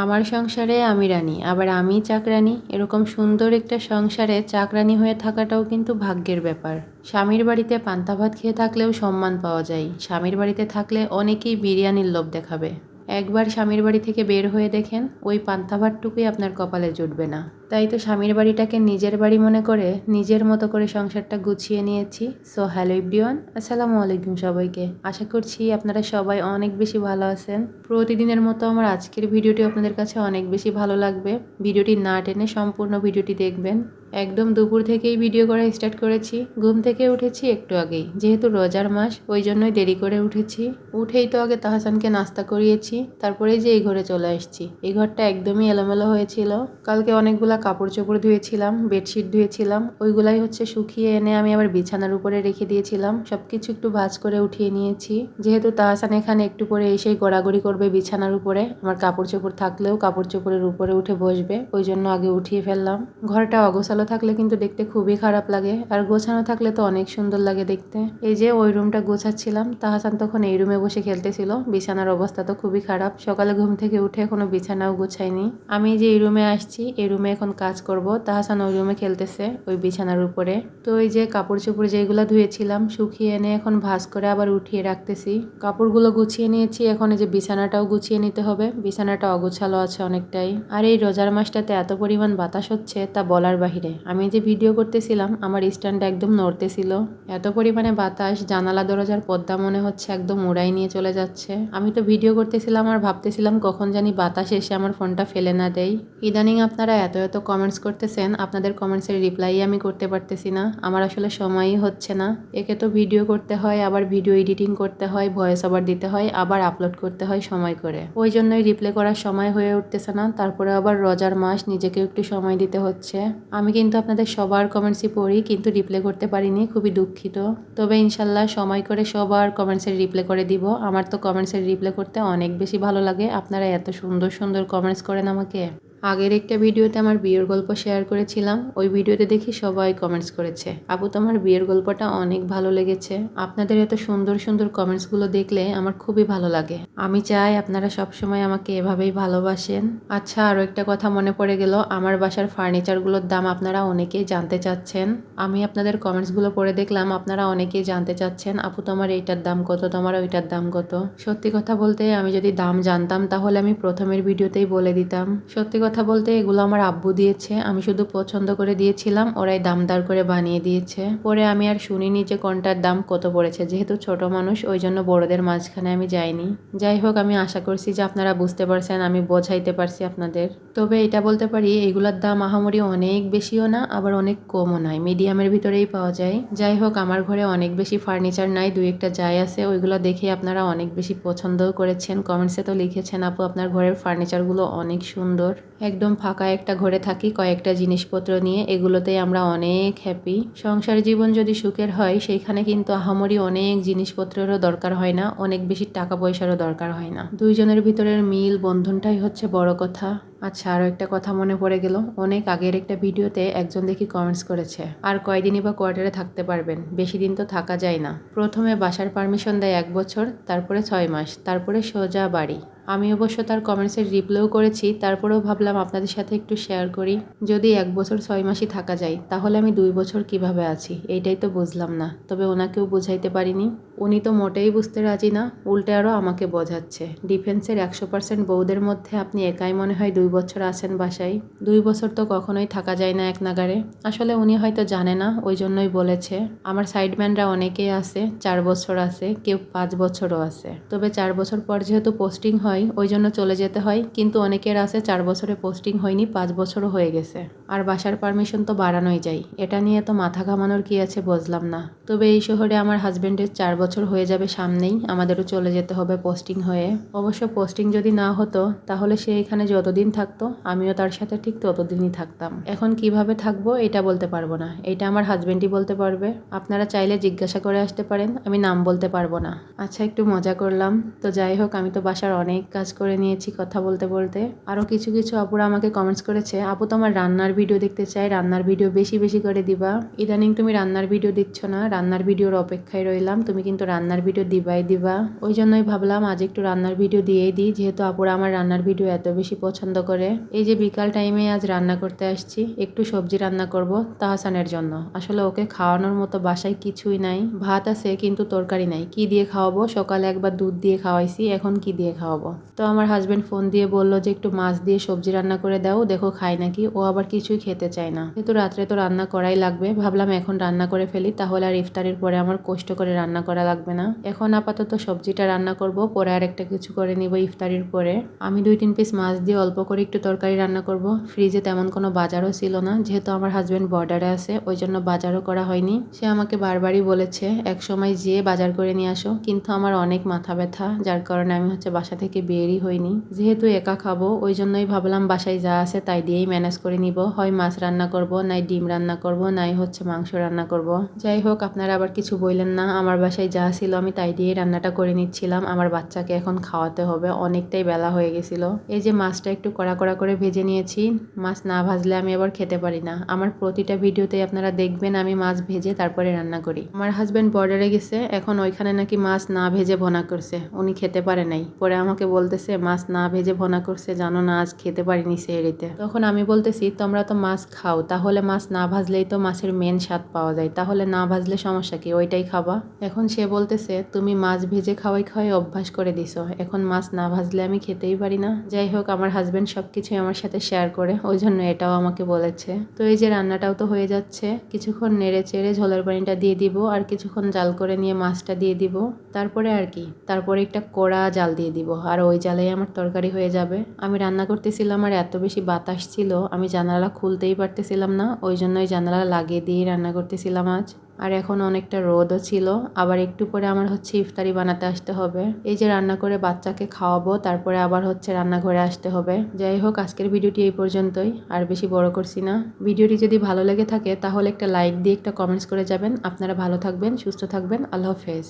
আমার সংসারে আমি রানী, আবার আমি চাকরানী। এরকম সুন্দর একটা সংসারে চাকরানী হয়ে থাকাটাও কিন্তু ভাগ্যের ব্যাপার। স্বামীর বাড়িতে পান্তা ভাত খেয়ে থাকলেও সম্মান পাওয়া যায়, স্বামীর বাড়িতে থাকলে অনেকেই বিরিয়ানির লোভ দেখাবে। একবার স্বামীর বাড়ি থেকে বের হয়ে দেখেন, ওই পান্তা ভাতটুকুই আপনার কপালে জুটবে না। তাই তো স্বামীর বাড়িটাকে নিজের বাড়ি মনে করে নিজের মতো করে সংসারটা গুছিয়ে নিয়েছি। সো হ্যালো এভরিওয়ান, আসসালামু আলাইকুম সবাইকে। আশা করছি আপনারা সবাই অনেক বেশি ভালো আছেন। প্রতিদিনের মতো আমার আজকের ভিডিওটি আপনাদের কাছে অনেক বেশি ভালো লাগবে। ভিডিওটি না টেনে সম্পূর্ণ ভিডিওটি দেখবেন। একদম দুপুর থেকেই ভিডিও করা স্টার্ট করেছি। ঘুম থেকে উঠেছি একটু আগেই, যেহেতু রোজার মাস ওই জন্যই দেরি করে উঠেছি। উঠেই তো আগে তাহসানকে নাস্তা করিয়েছি, তারপরেই যে এই ঘরে চলে আসছি। এই ঘরটা একদমই এলোমেলো হয়েছিল। কালকে অনেকগুলা কাপড় চোপড় ধুয়েছিলাম, বেডশিট ধুয়েছিলাম, ওইগুলাই শুকিয়ে এনে আমি আবার বিছানার উপরে রেখে দিয়েছিলাম। সবকিছু একটু ভাঁজ করে উঠিয়ে নিয়েছি। যেহেতু তাহসান এখানে একটু পরে এসেই গড়াগড়ি করবে বিছানার উপরে, আমার কাপড় চোপড় থাকলেও কাপড় চোপড়ের উপরে উঠে বসবে, ওই জন্য আগে উঠিয়ে ফেললাম। ঘরটা অগোছালো থাকলে কিন্তু দেখতে খুবই খারাপ লাগে, আর গোছানো থাকলে তো অনেক সুন্দর লাগে দেখতে। এই যে ওই রুমটা গোছাচ্ছিলাম, তাহসান তখন এই রুমে বসে খেলতেছিল। বিছানার অবস্থা তো খুবই খারাপ, সকালে ঘুম থেকে উঠে এখনো বিছানাও গোছাইনি। আমি যে এই রুমে আসছি, এই রুমে এখন কাজ করব। তাহসান ওই রুমে খেলতেছে ওই বিছানার উপরে। তো এই যে কাপড় চোপড় যেগুলো ধুয়েছিলাম শুকিয়ে এনে এখন ভাঁজ করে আবার উঠিয়ে রাখতেছি। কাপড়গুলো গুছিয়ে নিয়েছি, এখন এই যে বিছানাটাও গুছিয়ে নিতে হবে। বিছানাটা অগোছালো আছে অনেকটাই। আর এই রোজার মাসটাতে এত পরিমাণ বাতাস হচ্ছে তা বলার বাহিরে। আমি যে ভিডিও করতেছিলাম আমার স্ট্যান্ডটা একদম নড়তেছিল, এত পরিমাণে বাতাস। জানালা দরজার পর্দা মনে হচ্ছে একদম উড়াই নিয়ে চলে যাচ্ছে। আমি তো ভিডিও করতেছিলাম আর ভাবতেছিলাম কখন জানি বাতাস এসে আমার ফোনটা ফেলে না দেয়। ইদানিং আপনারা এত এত কমেন্টস করতেছেন, আপনাদের কমেন্টসের রিপ্লাই আমি করতে পারতেছি না। আমার আসলে সময়ই হচ্ছে না। একে তো ভিডিও করতে হয়, আবার ভিডিও এডিটিং করতে হয়, ভয়েস ওভার দিতে হয়, আবার আপলোড করতে হয় সময় করে। ওই জন্যই রিপ্লাই করার সময় হয়ে উঠতেছে না। তারপরে আবার রোজার মাস, নিজেকে একটু সময় দিতে হচ্ছে। আমি কিন্তু আপনাদের সবার কমেন্টসই পড়ি, কিন্তু রিপ্লাই করতে পারিনি, খুবই দুঃখিত। তবে ইনশাল্লাহ সময় করে সবার কমেন্টসের রিপ্লাই করে দিব। আমার তো কমেন্টসের রিপ্লাই করতে অনেক বেশি ভালো লাগে। আপনারা এত সুন্দর সুন্দর কমেন্টস করেন আমাকে। আগের একটা ভিডিওতে আমার বিয়ের গল্প শেয়ার করেছিলাম, ওই ভিডিওতে দেখি সবাই কমেন্টস করেছে, আপু তোমার বিয়ের গল্পটা অনেক ভালো লেগেছে। আপনাদের এত সুন্দর সুন্দর কমেন্টসগুলো দেখলে আমার খুবই ভালো লাগে। আমি চাই আপনারা সবসময় আমাকে এভাবেই ভালোবাসেন। আচ্ছা, আরও একটা কথা মনে পড়ে গেল, আমার বাসার ফার্নিচারগুলোর দাম আপনারা অনেকেই জানতে চাচ্ছেন। আমি আপনাদের কমেন্টসগুলো পড়ে দেখলাম আপনারা অনেকেই জানতে চাচ্ছেন, আপু তোমার এইটার দাম কত, তোমার ওইটার দাম কত। সত্যি কথা বলতে আমি যদি দাম জানতাম তাহলে আমি প্রথমের ভিডিওতেই বলে দিতাম। সত্যি কথা বলতে এগুলো আমার আব্বু দিয়েছে, আমি শুধু পছন্দ করে দিয়েছিলাম, ওরাই দামদার করে বানিয়ে দিয়েছে। পরে আমি আর শুনিনি যে কোনটার দাম কত পড়েছে, যেহেতু ছোট মানুষ ওই জন্য বড়দের মাঝখানে আমি যাইনি। যাই হোক, আমি আশা করছি যে আপনারা বুঝতে পারছেন, আমি বোঝাইতে পারছি আপনাদের। তবে এটা বলতে পারি এগুলোর দাম আহামরি অনেক বেশিও না, আবার অনেক কমও নয়, মিডিয়ামের ভিতরেই পাওয়া যায়। যাই হোক, আমার ঘরে অনেক বেশি ফার্নিচার নাই, দুই একটা যাই আছে, ওইগুলো দেখে আপনারা অনেক বেশি পছন্দও করেছেন। কমেন্টসে তো লিখেছেন, আপু আপনার ঘরের ফার্নিচারগুলো অনেক সুন্দর। একদম ফাঁকা একটা ঘরে থাকি কয়েকটা জিনিসপত্র নিয়ে, এগুলোতেই আমরা অনেক হ্যাপি। সংসার জীবন যদি সুখের হয় সেইখানে কিন্তু আহামরি অনেক জিনিসপত্রেরও দরকার হয় না, অনেক বেশি টাকা পয়সারও দরকার হয় না। দুইজনের ভিতরের মিল বন্ধনটাই হচ্ছে বড় কথা। আচ্ছা, আরও একটা কথা মনে পড়ে গেল, অনেক আগের একটা ভিডিওতে একজন দেখি কমেন্টস করেছে, আর কয়দিনই বা কোয়ার্টারে থাকতে পারবেন, বেশি দিন তো থাকা যায় না। প্রথমে বাসার পারমিশন দেয় 1 বছর, তারপরে 6 মাস, তারপরে সোজা বাড়ি। আমি অবশ্য তার কমেন্টসের রিপ্লাইও করেছি, তারপরেও ভাবলাম আপনাদের সাথে একটু শেয়ার করি। যদি 1 বছর 6 মাসই থাকা যায় তাহলে আমি 2 বছর কিভাবে আছি, এইটাই তো বুঝলাম না। তবে ওনাকেও বুঝাইতে পারিনি, উনি তো মোটেই বুঝতে রাজি না, উল্টে আরও আমাকে বোঝাচ্ছে। ডিফেন্সের 100% বউদের মধ্যে আপনি একাই মনে হয় 2 বছর আছেন বাসায়। 2 বছর তো কখনোই থাকা যায় না এক নাগারে। আসলে উনি হয়তো জানে না, ওই জন্যই বলেছে। আমার সাইডম্যানরা অনেকেই আছে 4 বছর আছে, কেউ 5 বছরও আছে। তবে 4 বছর পর যেহেতু পোস্টিং হয় ওই জন্য চলে যেতে হয়, কিন্তু অনেকের আছে 4 বছরে পোস্টিং হয়নি, 5 বছরও হয়ে গেছে। আর বাসার পারমিশন তো বাড়ানোই যায়, এটা নিয়ে তো মাথা ঘামানোর কি আছে বুঝলাম না। তবে এই শহরে আমার হাজবেন্ডের 4 বছর হয়ে যাবে সামনেই, আমাদেরও চলে যেতে হবে পোস্টিং হয়ে। অবশ্য পোস্টিং যদি না হতো তাহলে সে এখানে যতদিন থাকতো আমিও তার সাথে ঠিক ততদিনই থাকতাম। এখন কিভাবে থাকবো এটা বলতে পারবো না, এটা আমার হাজবেন্ডই বলতে পারবে। আপনারা চাইলে জিজ্ঞাসা করে আসতে পারেন, আমি নাম বলতে পারবো না। আচ্ছা, একটু মজা করলাম। তো যাই হোক, আমি তো বাসার অনেক কাজ করে নিয়েছি কথা বলতে বলতে। আরও কিছু কিছু আপুরা আমাকে কমেন্টস করেছে, আপু তোমার রান্নার ভিডিও দেখতে চাই, রান্নার ভিডিও বেশি বেশি করে দিবা। ইদানিং তুমি রান্নার ভিডিও দিচ্ছ না, রান্নার ভিডিওর অপেক্ষায় রইলাম, তুমি কিন্তু রান্নার ভিডিও দিবাই দিবা। ওই জন্যই ভাবলাম আজ একটু রান্নার ভিডিও দিয়েই দিই, যেহেতু আপুরা আমার রান্নার ভিডিও এত বেশি পছন্দ করে। এই যে বিকাল টাইমে আজ রান্না করতে আসছি, একটু সবজি রান্না করব তাহসানের জন্য। আসলে ওকে খাওয়ানোর মতো বাসায় কিছুই নাই, ভাত আছে কিন্তু তরকারি নাই, কি দিয়ে খাওয়াবো? সকালে একবার দুধ দিয়ে খাওয়াইছি, এখন কি দিয়ে খাওয়াবো? তো আমার হাজবেন্ড ফোন দিয়ে বললো যে একটু মাছ দিয়ে সবজি রান্না করে দাও, দেখো খায় নাকি। ও আবার কিছুই খেতে চায় না, কিন্তু রাত্রে তো রান্না করাই লাগবে, ভাবলাম এখন রান্না করে ফেলি, তাহলে আর ইফতারের পরে আমার কষ্ট করে রান্না করা লাগবে না। এখন আপাতত সবজিটা রান্না করব, পরে আর একটা কিছু করে নিব ইফতারির পরে। আমি 2-3 পিস মাছ দিয়ে অল্প করে একটু তরকারি রান্না করব। ফ্রিজে তেমন কোনো বাজারও ছিল না, যেহেতু আমার হাজবেন্ড বর্ডারে আছে, ওই জন্য বাজারও করা হয়নি। সে আমাকে বারবারই বলেছে এক সময় যেয়ে বাজার করে নিয়ে আসো, কিন্তু আমার অনেক মাথা ব্যথা, যার কারণে আমি বাসা থেকে বেরই হইনি। যেহেতু একা খাবো, ওই জন্যই ভাবলাম বাসায় যা আছে তাই দিয়েই ম্যানেজ করে নিব। হয় মাছ রান্না করব, নাই ডিম রান্না করব, নাই মাংস রান্না করব। যাই হোক, আপনারা আবার কিছু বললেন না, আমার বাসায় যা ছিল আমি তাই দিয়েই রান্নাটা করে নিচ্ছিলাম। আমার বাচ্চাকে এখন খাওয়াতে হবে, অনেকটাই বেলা হয়ে গেছিল। এই যে মাছটা একটু কড়া কড়া করে ভেজে নিয়েছি, মাছ না ভাজলে আমি আবার খেতে পারি না। আমার প্রতিটা ভিডিওতেই আপনারা দেখবেন আমি মাছ ভেজে তারপরে রান্না করি। আমার হাজবেন্ড বর্ডারে গেছে, এখন ওইখানে নাকি মাছ না ভেজে ভোনা করছে, উনি খেতে পারে নাই। পরে আমাকে বলতেছে মাছ না ভেজে ভোনা করছে, জানো না আজ খেতে পারিনি সেহরিতে। তখন আমি বলতেছি তোমরা তো মাছ খাও, তাহলে মাছ না ভাজলেই তো মাছের মেন স্বাদ পাওয়া যায়, তাহলে না ভাজলে সমস্যা কি, ওইটাই খাবা। এখন সে বলতেছে তুমি মাছ ভেজে খাওয়াই খাওয়াই অভ্যাস করে দিছো, এখন মাছ না ভাজলে আমি খেতেই পারি না। যাই হোক, আমার হাজবেন্ড সবকিছুই আমার সাথে শেয়ার করে, ওই জন্য এটাও আমাকে বলেছে। তো এই যে রান্নাটাও তো হয়ে যাচ্ছে, কিছুক্ষণ নেড়ে চেড়ে ঝোলের পানিটা দিয়ে দিব, আর কিছুক্ষণ জাল করে নিয়ে মাছটা দিয়ে দিব। তারপরে আর কি, তারপরে একটা কড়া জাল দিয়ে দিব, আর ওই জালেই আমার তরকারি হয়ে যাবে। আমি রান্না করতেছিলাম আর এত বেশি বাতাস ছিল, আমি জানালা খুলতেই পারতেছিলাম না, ওই জন্যই জানালা লাগিয়ে দিয়েই রান্না করতেছিলাম আজ। আর এখন অনেকটা রোদও ছিল, আবার একটু পরে আমার ইফতারি বানাতে আসতে হবে। এই যে রান্না করে বাচ্চাকে খাওয়াবো, তারপরে আবার রান্নাঘরে আসতে হবে। যাই হোক, আজকের ভিডিওটি এই পর্যন্তই, আর বেশি বড় করছি না। ভিডিওটি যদি ভালো লেগে থাকে তাহলে একটা লাইক দিয়ে একটা কমেন্টস করে যাবেন। আপনারা ভালো থাকবেন, সুস্থ থাকবেন, আল্লাহ হাফেজ।